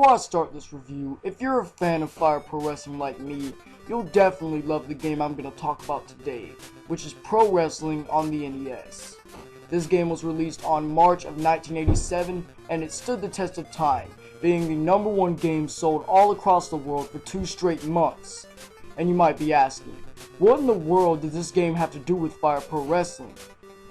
before I start this review, if you're a fan of Fire Pro Wrestling like me, you'll definitely love the game I'm going to talk about today, which is Pro Wrestling on the NES. This game was released on March of 1987, and it stood the test of time, being the #1 game sold all across the world for 2 straight months. And you might be asking, what in the world does this game have to do with Fire Pro Wrestling?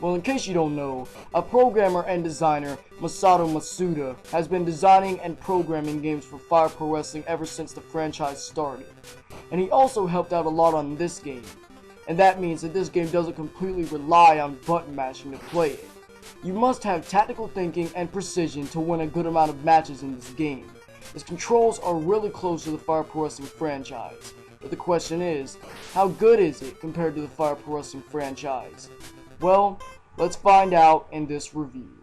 Well, in case you don't know, a programmer and designer, Masato Masuda, has been designing and programming games for Fire Pro Wrestling ever since the franchise started. And he also helped out a lot on this game. And that means that this game doesn't completely rely on button mashing to play it. You must have tactical thinking and precision to win a good amount of matches in this game. Its controls are really close to the Fire Pro Wrestling franchise. But the question is, how good is it compared to the Fire Pro Wrestling franchise? Well, let's find out in this review.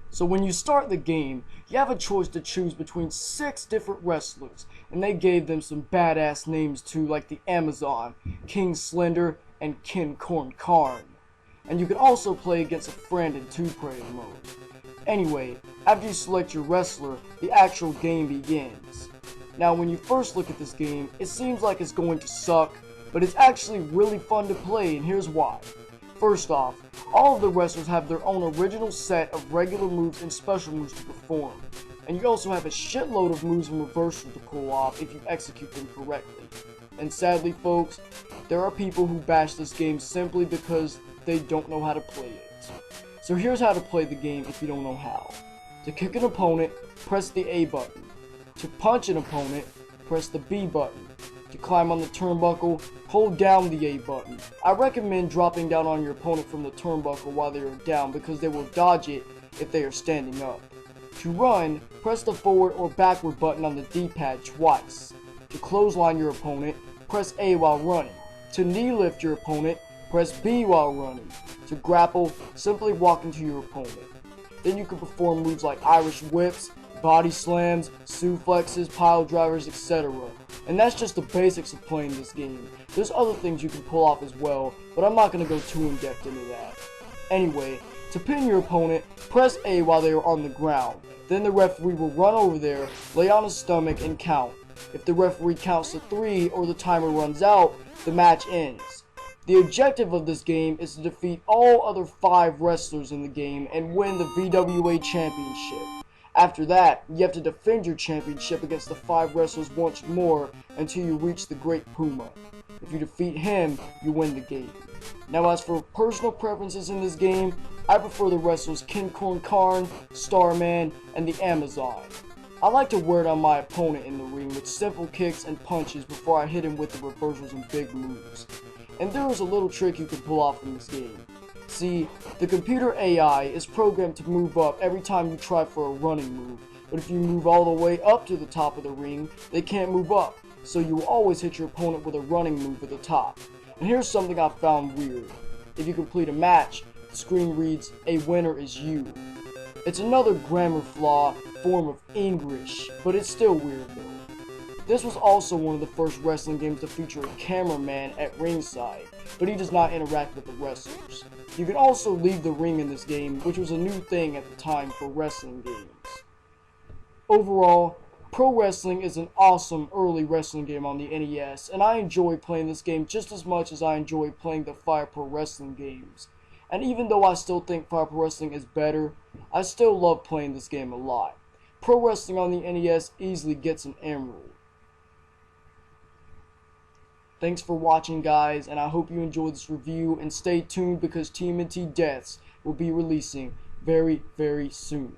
So when you start the game, you have a choice to choose between 6 different wrestlers, and they gave them some badass names too, like the Amazon, King Slender, and King Corn Karn. And you can also play against a friend in 2-player mode. Anyway, after you select your wrestler, the actual game begins. Now when you first look at this game, it seems like it's going to suck, but it's actually really fun to play, and here's why. First off, all of the wrestlers have their own original set of regular moves and special moves to perform. And you also have a shitload of moves and reversals to pull off if you execute them correctly. And sadly folks, there are people who bash this game simply because they don't know how to play it. So here's how to play the game if you don't know how. To kick an opponent, press the A button. To punch an opponent, press the B button. To climb on the turnbuckle, hold down the A button. I recommend dropping down on your opponent from the turnbuckle while they are down because they will dodge it if they are standing up. To run, press the forward or backward button on the D-pad twice. To clothesline your opponent, press A while running. To knee lift your opponent, press B while running. To grapple, simply walk into your opponent. Then you can perform moves like Irish whips, body slams, suplexes, pile drivers, etc. And that's just the basics of playing this game. There's other things you can pull off as well, but I'm not going to go too in depth into that. Anyway, to pin your opponent, press A while they are on the ground. Then the referee will run over there, lay on his stomach, and count. If the referee counts to 3 or the timer runs out, the match ends. The objective of this game is to defeat all other 5 wrestlers in the game and win the VWA Championship. After that, you have to defend your championship against the 5 wrestlers once more until you reach the Great Puma. If you defeat him, you win the game. Now as for personal preferences in this game, I prefer the wrestlers King Corn Karn, Starman, and the Amazon. I like to wear down my opponent in the ring with simple kicks and punches before I hit him with the reversals and big moves. And there is a little trick you can pull off in this game. See, the computer AI is programmed to move up every time you try for a running move, but if you move all the way up to the top of the ring, they can't move up, so you will always hit your opponent with a running move at the top. And here's something I found weird. If you complete a match, the screen reads, "A winner is you." It's another grammar flaw form of English, but it's still weird though. This was also one of the first wrestling games to feature a cameraman at ringside, but he does not interact with the wrestlers. You can also leave the ring in this game, which was a new thing at the time for wrestling games. Overall, Pro Wrestling is an awesome early wrestling game on the NES, and I enjoy playing this game just as much as I enjoy playing the Fire Pro Wrestling games. And even though I still think Fire Pro Wrestling is better, I still love playing this game a lot. Pro Wrestling on the NES easily gets an emerald. Thanks for watching guys, and I hope you enjoyed this review, and stay tuned because TMNT Deaths will be releasing very, very soon.